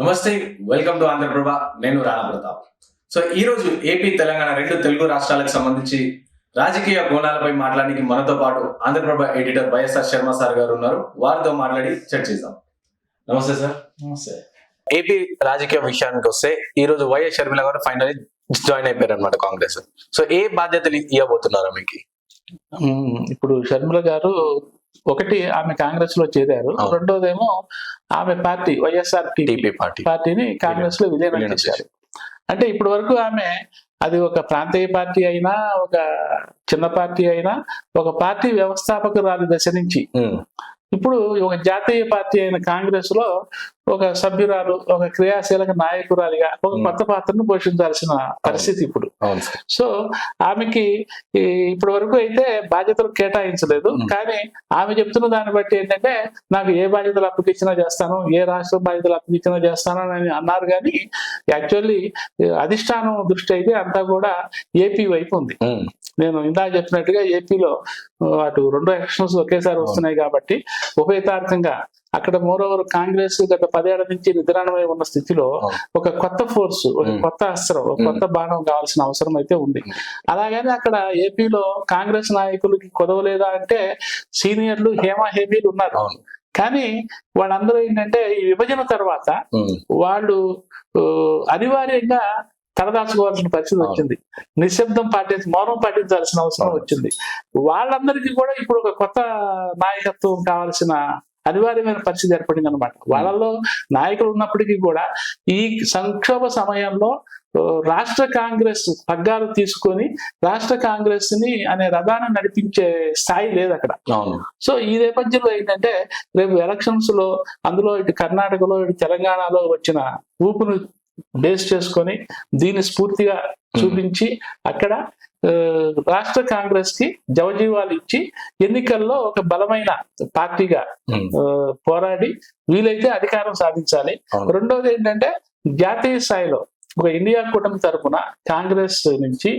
నమస్తే, welcome to Andhraprabha. నేను Rana Pratap. So ఈ రోజు ఏపీ తెలంగాణ రెండు తెలుగు రాష్ట్రాలకు సంబంధించి రాజకీయ కోణాలపై మాట్లాడడానికి మనతో పాటు ఆంధ్రప్రభ ఎడిటర్ వైఎస్ఆర్ శర్మ సార్ గారు ఉన్నారు. వారితో మాట్లాడి చర్చిద్దాం. నమస్తే సార్. నమస్తే. ఏపీ రాజకీయ విషయానికి వస్తే ఈ రోజు వైఎస్ షర్మిల గారు ఫైనల్లీ జాయిన్ అయిపోయారు అనమాట కాంగ్రెస్. సో ఏ బాధ్యతలు ఇవ్వబోతున్నారా మీకు? ఇప్పుడు షర్మిల గారు ఒకటి ఆమె కాంగ్రెస్ లో చేరారు, రెండోదేమో ఆమె పార్టీ వైఎస్ఆర్ పార్టీని కాంగ్రెస్ లో విలీనం చేశారు. అంటే ఇప్పటి వరకు ఆమె అది ఒక ప్రాంతీయ పార్టీ అయినా, ఒక చిన్న పార్టీ అయినా, ఒక పార్టీ వ్యవస్థాపకురాలి దశ నుంచి ఇప్పుడు ఒక జాతీయ పార్టీ అయిన కాంగ్రెస్ లో ఒక సభ్యురాలు, ఒక క్రియాశీలక నాయకురాలిగా ఒక కొత్త పాత్రను పోషించాల్సిన పరిస్థితి ఇప్పుడు. సో ఆమెకి ఇప్పటి వరకు అయితే బాధ్యతలు కేటాయించలేదు. కానీ ఆమె చెప్తున్న దాన్ని బట్టి ఏంటంటే, నాకు ఏ బాధ్యతలు అప్పగించినా చేస్తాను, ఏ రాష్ట్ర బాధ్యతలు అప్పగించినా చేస్తాను అని అన్నారు. కానీ యాక్చువల్లీ అధిష్టానం దృష్టి అయితే అంతా కూడా ఏపీ వైపు ఉంది. నేను ఇందాక చెప్పినట్టుగా ఏపీలో అటు రెండు ఎలక్షన్స్ ఒకేసారి వస్తున్నాయి కాబట్టి ఉభయతారకంగా అక్కడ మోరోవర్ కాంగ్రెస్ గత 10 ఏళ్ల నుంచి నిద్రాణమై ఉన్న స్థితిలో ఒక కొత్త ఫోర్స్, ఒక కొత్త అస్త్రం, ఒక కొత్త బాణం కావాల్సిన అవసరం అయితే ఉంది. అలాగని అక్కడ ఏపీలో కాంగ్రెస్ నాయకులకి కొదవలేదా అంటే సీనియర్లు హేమీలు ఉన్నారు. కానీ వాళ్ళందరూ ఏంటంటే ఈ విభజన తర్వాత వాళ్ళు అనివార్యంగా తలదాచుకోవాల్సిన పరిస్థితి వచ్చింది. నిశ్శబ్దం మౌనం పాటించాల్సిన అవసరం వచ్చింది. వాళ్ళందరికీ కూడా ఇప్పుడు ఒక కొత్త నాయకత్వం కావాల్సిన అనివార్యమైన పరిస్థితి ఏర్పడింది అనమాట. వాళ్ళలో నాయకులు ఉన్నప్పటికీ కూడా ఈ సంక్షోభ సమయంలో రాష్ట్ర కాంగ్రెస్ పగ్గాలు తీసుకొని రాష్ట్ర కాంగ్రెస్ ని అనే రథాన్ని నడిపించే స్థాయి లేదు అక్కడ. సో ఈ నేపథ్యంలో ఏంటంటే రేపు ఎలక్షన్స్ లో అందులో ఇటు కర్ణాటకలో, ఇటు తెలంగాణలో వచ్చిన ఊపును బేస్ చేసుకొని దీన్ని స్ఫూర్తిగా చూపించి అక్కడ రాష్ట్ర కాంగ్రెస్ కి జవజీవాలు ఇచ్చి ఎన్నికల్లో ఒక బలమైన పార్టీగా పోరాడి వీలైతే అధికారం సాధించాలి. రెండోది ఏంటంటే జాతీయ స్థాయిలో ఒక ఇండియా కూటమి తరఫున కాంగ్రెస్ నుంచి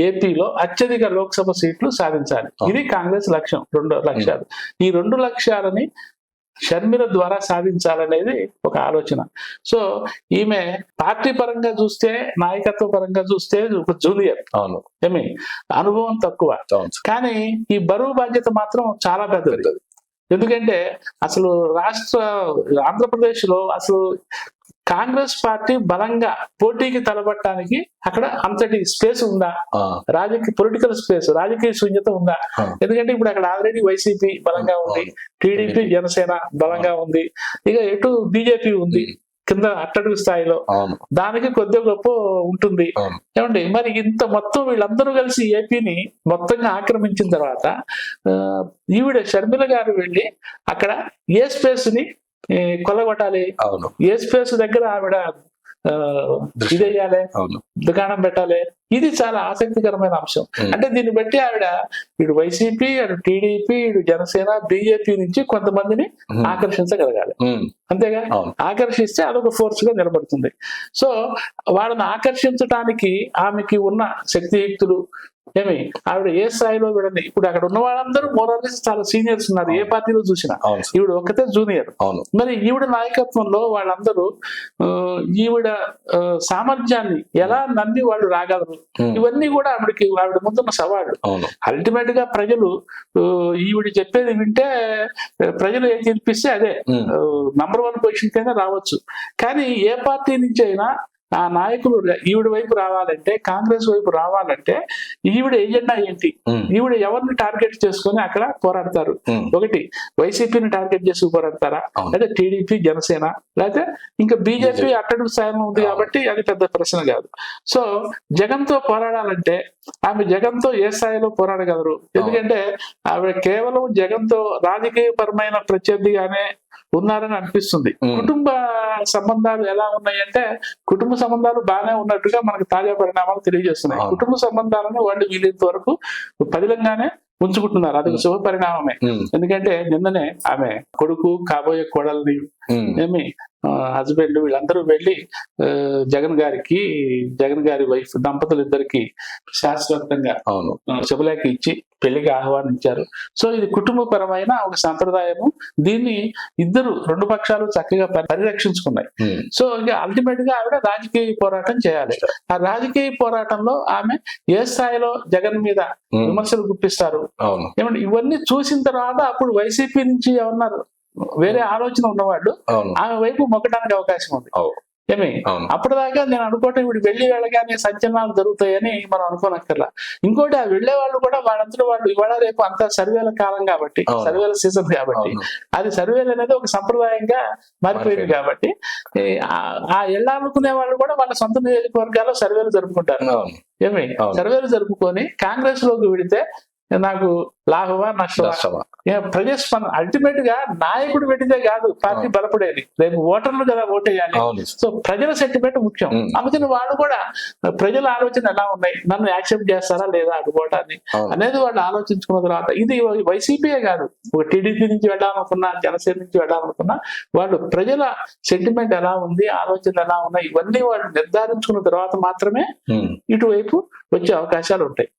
ఏపీలో అత్యధిక లోక్సభ సీట్లు సాధించాలి. ఇది కాంగ్రెస్ లక్ష్యం. 2 లక్ష్యాలు. ఈ 2 లక్ష్యాలని షర్మిల ద్వారా సాధించాలనేది ఒక ఆలోచన. సో ఈమె పార్టీ పరంగా చూస్తే, నాయకత్వ పరంగా చూస్తే ఒక జూనియర్, అనుభవం తక్కువ. కానీ ఈ బరువు బాధ్యత మాత్రం చాలా పెద్దది. ఎందుకంటే అసలు ఆంధ్రప్రదేశ్ లో అసలు కాంగ్రెస్ పార్టీ బలంగా పోటీకి తలబట్టడానికి అక్కడ అంతటి స్పేస్ ఉందా? పొలిటికల్ స్పేస్, రాజకీయ శూన్యత ఉందా? ఎందుకంటే ఇప్పుడు అక్కడ ఆల్రెడీ వైసీపీ బలంగా ఉంది, టీడీపీ జనసేన బలంగా ఉంది, ఇక ఎటు బీజేపీ ఉంది కింద అట్టడుగు స్థాయిలో, దానికి కొద్దిగా గొప్ప ఉంటుంది. ఏమండి మరి ఇంత మొత్తం వీళ్ళందరూ కలిసి ఏపీని మొత్తంగా ఆక్రమించిన తర్వాత ఈవిడ షర్మిల గారు వెళ్ళి అక్కడ ఏ స్పేస్ ని కొల్లగొట్టాలి, ఏ స్పేస్ దగ్గర ఆవిడ ఇదేయాలి, దుకాణం పెట్టాలి. ఇది చాలా ఆసక్తికరమైన అంశం. అంటే దీన్ని బట్టి ఆవిడ ఇటు వైసీపీ, అటు టీడీపీ, ఇటు జనసేన, బీజేపీ నుంచి కొంతమందిని ఆకర్షించగలగాలి. అంతేగా? ఆకర్షిస్తే అదొక ఫోర్స్ గా నిలబడుతుంది. సో వాళ్ళని ఆకర్షించడానికి ఆమెకి ఉన్న శక్తియుక్తులు ఆవిడ ఏ స్థాయిలో విడండి. ఇప్పుడు అక్కడ ఉన్న వాళ్ళందరూ మోరాలిస్ చాలా సీనియర్స్ ఉన్నారు, ఏ పార్టీలో చూసినా. ఈవిడ ఒక్కతే జూనియర్. మరి ఈవిడ నాయకత్వంలో వాళ్ళందరూ ఈవిడ సామర్థ్యాన్ని ఎలా నమ్మి వాళ్ళు రాగలరు, ఇవన్నీ కూడా ఆవిడ ముందున్న సవాళ్ళు. అల్టిమేట్ గా ప్రజలు ఈవిడ చెప్పేది వింటే, ప్రజలు ఏం గెలిపిస్తే అదే నంబర్ 1 పొజిషన్ కింద రావచ్చు. కానీ ఏ పార్టీ నుంచి అయినా ఆ నాయకులు ఈవిడ వైపు రావాలంటే, కాంగ్రెస్ వైపు రావాలంటే ఈవిడ ఎజెండా ఏంటి, ఈవిడ ఎవరిని టార్గెట్ చేసుకుని అక్కడ పోరాడతారు? ఒకటి వైసీపీని టార్గెట్ చేసి పోరాడతారా, లేదా టీడీపీ, జనసేన, లేకపోతే ఇంకా బీజేపీ అట్టడుగు స్థాయిలో ఉంది కాబట్టి అది పెద్ద ప్రశ్న కాదు. సో జగన్ తో పోరాడాలంటే ఆమె జగన్ తో ఏ స్థాయిలో పోరాడగలరు? ఎందుకంటే ఆవిడ కేవలం జగన్ తో రాజకీయపరమైన ప్రత్యర్థిగానే ఉన్నారని అనిపిస్తుంది. కుటుంబ సంబంధాలు ఎలా ఉన్నాయంటే, కుటుంబ సంబంధాలు బాగానే ఉన్నట్టుగా మనకు తాజా పరిణామాలు తెలియజేస్తున్నాయి. కుటుంబ సంబంధాలను వాళ్ళు వీలైనంత వరకు పదిలంగానే ఉంచుకుంటున్నారు. అది శుభ పరిణామమే. ఎందుకంటే నిన్ననే ఆమె కొడుకు, కాబోయే కోడల్ని ఏమి హస్బెండ్ వీళ్ళందరూ వెళ్ళి జగన్ గారి వైఫ్ దంపతులు ఇద్దరికి శాశ్వతంగా శుభలేఖ ఇచ్చి పెళ్లికి ఆహ్వానించారు. సో ఇది కుటుంబపరమైన ఒక సంప్రదాయము. దీన్ని రెండు పక్షాలు చక్కగా పరిరక్షించుకున్నాయి. సో ఇక అల్టిమేట్ గా ఆవిడ రాజకీయ పోరాటం చేయాలి. ఆ రాజకీయ పోరాటంలో ఆమె ఏ స్థాయిలో జగన్ మీద విమర్శలు గుప్పిస్తారు ఏమంటే ఇవన్నీ చూసిన తర్వాత అప్పుడు వైసీపీ నుంచి ఎవరన్నారు వేరే ఆలోచన ఉన్నవాళ్ళు ఆమె వైపు మొక్కడానికి అవకాశం ఉంది. అప్పటిదాకా నేను అనుకోవటం ఇప్పుడు వెళ్లి వెళ్ళగానే సంచలనాలు జరుగుతాయని మనం అనుకోనక్కర్లా. ఇంకోటి ఆ వెళ్లే వాళ్ళు కూడా వాళ్ళంతా వాళ్ళు ఇవాళ రేపు అంతా సర్వేల కాలం కాబట్టి, సర్వేల సీజన్ కాబట్టి, అది సర్వేలు అనేది ఒక సంప్రదాయంగా మారిపోయింది కాబట్టి ఆ వెళ్ళాలనుకునే వాళ్ళు కూడా వాళ్ళ సొంత నియోజకవర్గాల్లో సర్వేలు జరుపుకుంటారు. సర్వేలు జరుపుకొని కాంగ్రెస్ లోకి వెళితే నాకు లాభమా నష్టమా ప్రజాస్పందన అల్టిమేట్ గా నాయకుడు పెట్టిందే కాదు పార్టీ బలపడేది, రేపు ఓటర్లు కదా ఓటేయాలి. సో ప్రజల సెంటిమెంట్ ముఖ్యం. అందుకని వాళ్ళు కూడా ప్రజల ఆలోచన ఎలా ఉన్నాయి, నన్ను యాక్సెప్ట్ చేస్తారా లేదా అటు ఓటాన్ని అనేది వాళ్ళు ఆలోచించుకున్న తర్వాత ఇది వైసీపీయే కాదు, ఒక టీడీపీ నుంచి వెళ్ళాలనుకున్నా జనసేన నుంచి వెళ్ళాలనుకున్నా వాళ్ళు ప్రజల సెంటిమెంట్ ఎలా ఉంది, ఆలోచనలు ఎలా ఉన్నాయి, ఇవన్నీ వాళ్ళు నిర్ధారించుకున్న తర్వాత మాత్రమే ఇటువైపు వచ్చే అవకాశాలు ఉంటాయి.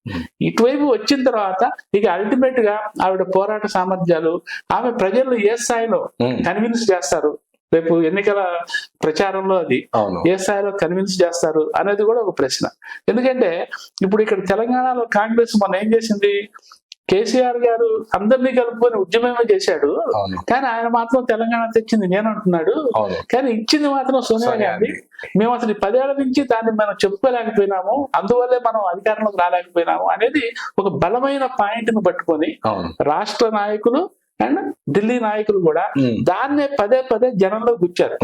ఇటువైపు వచ్చిన తర్వాత ఇక అల్టిమేట్ గా ఆవిడ పోరాట సామర్థ్యాలు, ఆమె ప్రజలు ఏ స్థాయిలో కన్విన్స్ చేస్తారు, రేపు ఎన్నికల ప్రచారంలో అది ఏ స్థాయిలో కన్విన్స్ చేస్తారు అనేది కూడా ఒక ప్రశ్న. ఎందుకంటే ఇప్పుడు ఇక్కడ తెలంగాణలో కాంగ్రెస్ మొన్న ఏం చేసింది, కేసీఆర్ గారు అందరినీ కలుపుకొని ఉద్యమమే చేశాడు, కానీ ఆయన మాత్రం తెలంగాణ తెచ్చింది నేను అంటున్నాడు, కానీ ఇచ్చింది మాత్రం సోనియా గాంధీ. మేము అసలు 10 ఏళ్ల నుంచి దాన్ని మనం చెప్పుకోలేకపోయినాము, అందువల్లే మనం అధికారంలోకి రాలేకపోయినాము అనేది ఒక బలమైన పాయింట్ ను పట్టుకొని రాష్ట్ర నాయకులు అండ్ ఢిల్లీ నాయకులు కూడా దాన్నే పదే జనంలో గుచ్చారు.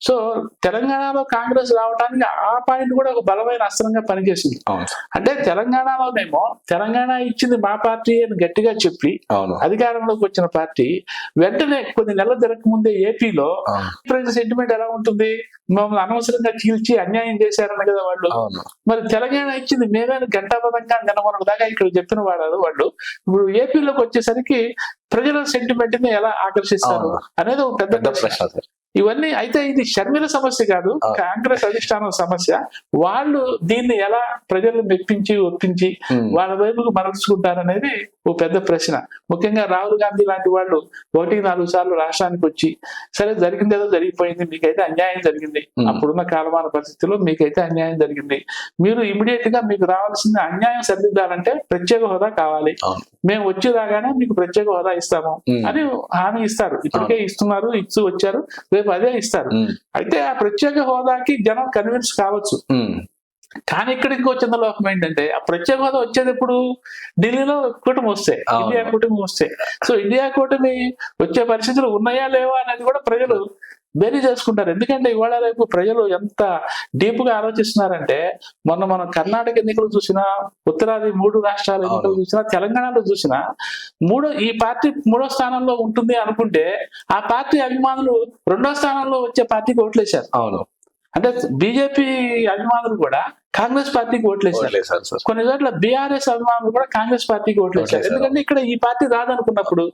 సో తెలంగాణలో కాంగ్రెస్ రావడానికి ఆ పాయింట్ కూడా ఒక బలమైన అస్త్రంగా పనిచేసింది. అంటే తెలంగాణలోనేమో తెలంగాణ ఇచ్చింది మా పార్టీ అని గట్టిగా చెప్పి అధికారంలోకి వచ్చిన పార్టీ వెంటనే కొన్ని నెలలు జరగకముందే ఏపీలో ప్రజల సెంటిమెంట్ ఎలా ఉంటుంది, మమ్మల్ని అనవసరంగా చీల్చి అన్యాయం చేశారని కదా వాళ్ళు. మరి తెలంగాణ ఇచ్చింది మేమే గంటాపదంగా నిన్న దాకా ఇక్కడ చెప్పిన వాళ్ళు ఇప్పుడు ఏపీలోకి వచ్చేసరికి ప్రజల సెంటిమెంట్ ని ఎలా ఆకర్షిస్తారు అనేది ఒక పెద్ద ప్రశ్న. ఇవన్నీ అయితే ఇది షర్మిల సమస్య కాదు, కాంగ్రెస్ అధిష్టానం సమస్య. వాళ్ళు దీన్ని ఎలా ప్రజలను మెప్పించి ఒప్పించి వాళ్ళ వైపుకు మరల్చుకుంటారనేది ఓ పెద్ద ప్రశ్న. ముఖ్యంగా రాహుల్ గాంధీ లాంటి వాళ్ళు 1-4 సార్లు రాష్ట్రానికి వచ్చి సరే జరిగిందేదో జరిగిపోయింది, మీకైతే అన్యాయం జరిగింది, అప్పుడున్న కాలమాన పరిస్థితుల్లో మీకైతే అన్యాయం జరిగింది, మీరు ఇమీడియట్ గా మీకు రావాల్సిన అన్యాయం సరిదిద్దాలంటే ప్రత్యేక హోదా కావాలి, మేము వచ్చేదాగానే మీకు ప్రత్యేక హోదా ఇస్తాము అని హామీ ఇస్తారు. ఇప్పటికే ఇస్తున్నారు, ఇస్తూ వచ్చారు, రేపు అదే ఇస్తారు. అయితే ఆ ప్రత్యేక హోదాకి జనం కన్విన్స్ కావచ్చు. కానీ ఇక్కడ ఇంకో చిన్న లోపం ఏంటంటే ఆ ప్రత్యేక హోదా వచ్చేది ఇప్పుడు ఢిల్లీలో కూటమి వస్తే, ఇండియా కూటమి వస్తే. సో ఇండియా కూటమి వచ్చే పరిస్థితులు ఉన్నాయా లేవా అనేది కూడా ప్రజలు బేరీ చేసుకుంటారు. ఎందుకంటే ఇవాళ రేపు ప్రజలు ఎంత డీప్ గా ఆలోచిస్తున్నారంటే మనం కర్ణాటక ఎన్నికలు చూసినా, ఉత్తరాది 3 రాష్ట్రాల ఎన్నికలు చూసినా, తెలంగాణలో చూసినా ఈ పార్టీ 3వ స్థానంలో ఉంటుంది అనుకుంటే ఆ పార్టీ అభిమానులు 2వ స్థానంలో వచ్చే పార్టీకి ఓట్లేశారు. అంటే బీజేపీ అభిమానులు కూడా కాంగ్రెస్ పార్టీకి ఓట్లేశారు. కొన్ని చోట్ల బీఆర్ఎస్ అభిమానులు కూడా కాంగ్రెస్ పార్టీకి ఓట్లేశారు. ఎందుకంటే ఇక్కడ ఈ పార్టీ రాదనుకున్నప్పుడు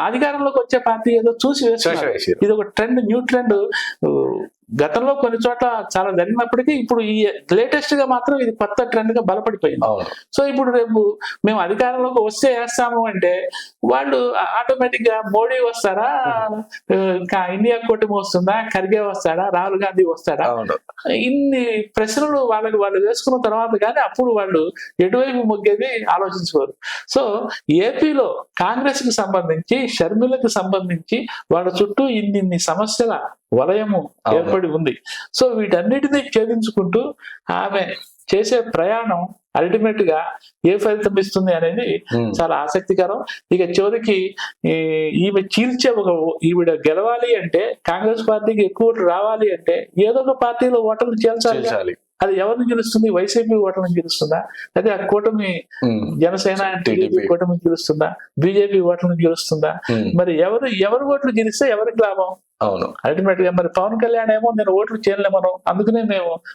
అధికారంలోకి వచ్చే పార్టీ ఏదో చూసి వేస్తున్నారు. ఇది ఒక ట్రెండ్, న్యూ ట్రెండ్. గతంలో కొన్ని చోట్ల చాలా జరిగినప్పటికీ ఇప్పుడు ఈ లేటెస్ట్ గా మాత్రం ఇది కొత్త ట్రెండ్ గా బలపడిపోయింది. సో ఇప్పుడు రేపు మేము అధికారంలోకి వస్తే వేస్తాము అంటే వాళ్ళు ఆటోమేటిక్ గా మోడీ వస్తారా, ఇండియా కూటమి వస్తుందా, ఖర్గే వస్తాడా, రాహుల్ గాంధీ వస్తాడా, ఇన్ని ప్రశ్నలు వాళ్ళు వేసుకున్న తర్వాత కానీ అప్పుడు వాళ్ళు ఎటువైపు మొగ్గేది ఆలోచించుకోరు. సో ఏపీలో కాంగ్రెస్ కి సంబంధించి, షర్మిలకు సంబంధించి వాళ్ళ చుట్టూ ఇన్ని సమస్యల వలయము ఏర్పడి ఉంది. సో వీటన్నిటినీ ఛేదించుకుంటూ ఆమె చేసే ప్రయాణం అల్టిమేట్ గా ఏ ఫలితం ఇస్తుంది అనేది చాలా ఆసక్తికరం. ఇక చివరికి ఈమె చీల్చే ఈవిడ గెలవాలి అంటే, కాంగ్రెస్ పార్టీకి ఎక్కువ రావాలి అంటే ఏదో ఒక పార్టీలో ఓటర్లు చేల్చాలి. అది ఎవరిని గెలుస్తుంది? వైసీపీ ఓటర్లను గెలుస్తుందా, అదే ఆ కూటమి జనసేన టీడీపీ కూటమి గెలుస్తుందా, బీజేపీ ఓటర్లను గెలుస్తుందా? మరి ఎవరు ఓట్లు గెలిస్తే ఎవరికి లాభం? అవును, అల్టిమేట్ గా మరి పవన్ కళ్యాణ్ ఏమో నేను ఓట్లు చేయలేమను, అందుకనే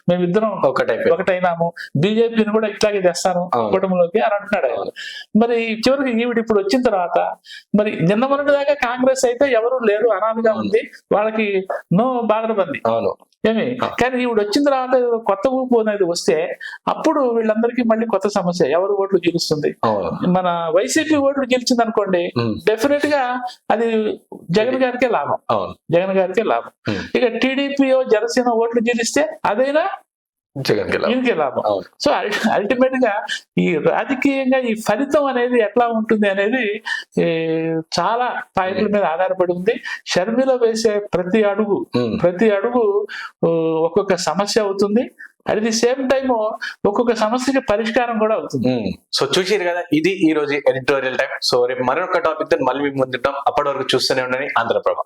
మేమిద్దరం ఒకటైనాము, బీజేపీని కూడా ఇట్లాగే తెస్తాను కూటమిలోకి అని అంటున్నాడు ఆయన. మరి చివరికి ఈవిడ ఇప్పుడు వచ్చిన తర్వాత మరి నిన్న మొన్నటి దాకా కాంగ్రెస్ అయితే ఎవరు లేరు, అనాదిగా ఉంది, వాళ్ళకి నో బాధరబంది ఏమి. కానీ ఈవిడ వచ్చిన తర్వాత కొత్త ఊపు అనేది వస్తే అప్పుడు వీళ్ళందరికీ మళ్ళీ కొత్త సమస్య, ఎవరు ఓట్లు గెలుస్తుంది. మన వైసీపీ ఓట్లు గెలిచింది అనుకోండి, డెఫినెట్ గా అది జగన్ గారికే లాభం, జగన్ గారికే లాభం. ఇక టీడీపీ జనసేన ఓట్లు గెలిస్తే అదైనా జగన్కి లాభం. సో అల్టిమేట్ గా ఈ రాజకీయంగా ఈ ఫలితం అనేది ఎట్లా ఉంటుంది అనేది చాలా పాయింట్ల మీద ఆధారపడి ఉంది. షర్మిల వేసే ప్రతి అడుగు ఒక్కొక్క సమస్య అవుతుంది. అట్ ది సేమ్ టైమ్ ఒక్కొక్క సమస్యకి పరిష్కారం కూడా అవుతుంది. సో చూసారు కదా, ఇది ఈ రోజు ఎడిటోరియల్ టైం. సో రేపు మరొక టాపిక్ తో మళ్ళీ మేము ముందుంటాం. అప్పటి వరకు చూస్తూనే ఉండండి ఆంధ్రప్రభ.